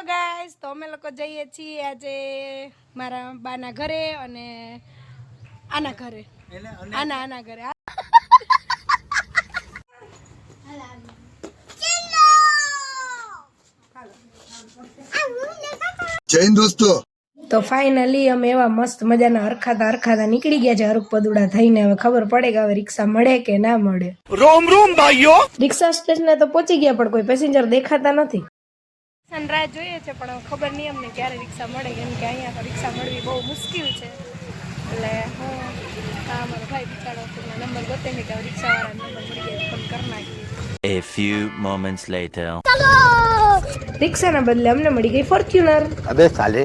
Guys, તો અમે લોકો જઈએ છીએ આજે મારા બાના ઘરે અને આના ઘરે આના ઘરે જૈન દોસ્તો તો ફાઇનલી અમે એવા મસ્ત મજાના હરખાતા નીકળી ગયા છે હરખ પદુડા થઈને. હવે ખબર પડે કે હવે રિક્ષા મળે કે ના મળે. રોમ રોમ ભાઈઓ, રિક્ષા સ્ટેશને તો પહોંચી ગયા પણ કોઈ પેસેન્જર દેખાતા નથી. રાહ જોઈએ છે પણ ખબર નહીં અમને ક્યારે રિક્ષા મળે, કેમ કે અહીંયા તો રિક્ષા મળવી બહુ મુશ્કેલ છે. એટલે હું મારો ભાઈ બિચારો નંબર ગોતે છે કે રિક્ષાવાળા નંબર મળી જાય ફોન કરી નાખીએ. A few moments later. રિક્ષાના બદલે અમને મળી ગઈ ફોર્ચ્યુનર. અબે સાલે.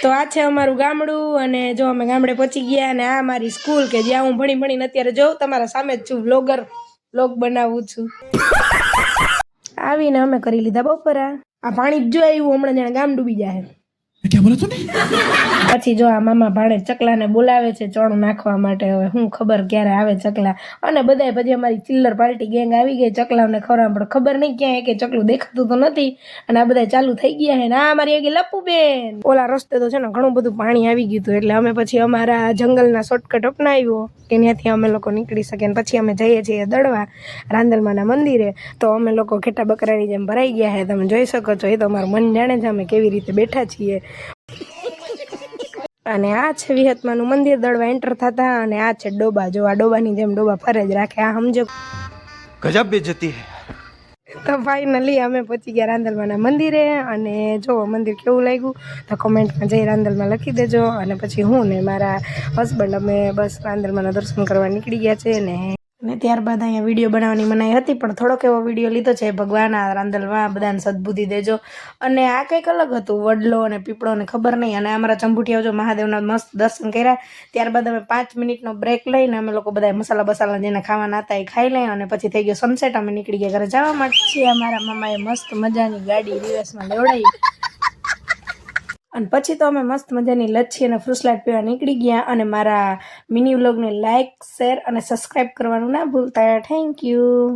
તો આ છે અમારું ગામડું અને જો અમે ગામડે પહોંચી ગયા અને આ મારી સ્કૂલ કે જ્યાં હું ભણીને અત્યારે જોઉં તમારા સામે જ છું. વ્લોગ બનાવું છું. આવીને અમે કરી લીધા બપોરા. આ પાણી જ જો આવ્યું હમણાં જાણે ગામ ડૂબી જાય. પછી જો આ મામા ભાણે ચકલાને બોલાવે છે ચણું નાખવા માટે. હવે હું ખબર ક્યારે આવે ચકલા. અને બધાય પછી અમારી ચિલ્લર પાર્ટી ગેંગ આવી ગઈ ચકલાઓને ખવડાવવા, પણ ખબર નહીં ક્યાં કે ચકલું દેખાતું તો નથી. અને આ બધા ચાલુ થઈ ગયા છે ને આ અમારી એક લપુબેન. ઓલા રસ્તે તો છે ને ઘણું બધું પાણી આવી ગયું હતું, એટલે અમે પછી અમારા જંગલના શોર્ટકટ અપનાવ્યો કે ત્યાંથી અમે લોકો નીકળી શકીએ. અને પછી અમે જઈએ છીએ દડવા રાંદલમાના મંદિરે. તો અમે લોકો ઘેટા બકરાની જેમ ભરાઈ ગયા છે, તમે જોઈ શકો છો. એ તો અમારું મન જાણે છે અમે કેવી રીતે બેઠા છીએ. અને આ છે વિહતમાનું મંદિર. દડવા એન્ટર થતા અને આ છે ડોબા. જો આ ડોબાની જેમ ડોબા ફરે જ રાખે. આ સમજો ગજબ બેઇજ્જતી હે. તો ફાઇનલી અમે પહોંચી ગયા રાંદલમાના મંદિરે. અને જો મંદિર કેવું લાગ્યું તો કોમેન્ટમાં જઈ રાંદલમાં લખી દેજો. અને પછી હું ને મારા હસબન્ડ અમે બસ રાંદલમાના દર્શન કરવા નીકળી ગયા છે ને ત્યારબાદ અહીંયા વિડીયો બનાવવાની મનાઈ હતી, પણ થોડોક એવો વિડીયો લીધો છે. ભગવાન આ રાંદલમાં બધાને સદબુદ્ધિ દેજો. અને આ કંઈક અલગ હતું, વડલો અને પીપળો ને ખબર નહીં. અને અમારા ચંબુટિયા જો મહાદેવના મસ્ત દર્શન કર્યા. ત્યારબાદ અમે 5 મિનિટનો બ્રેક લઈને અમે લોકો બધા મસાલા બસાલા જેને ખાવાના હતા એ ખાઈ લઈએ. અને પછી થઈ ગયો સનસેટ. અમે નીકળી ગયા ઘરે જવા માટે. અમારા મામાએ મસ્ત મજાની ગાડી રિવર્સમાં લેવડાવી અને પછી તો અમે મસ્ત મજાની લચ્છી અને ફ્રૂટ સલાડ પીવા નીકળી ગયા. અને મારા મિની વ્લોગને લાઇક, શેર અને સબસ્ક્રાઈબ કરવાનું ના ભૂલતા. Thank you.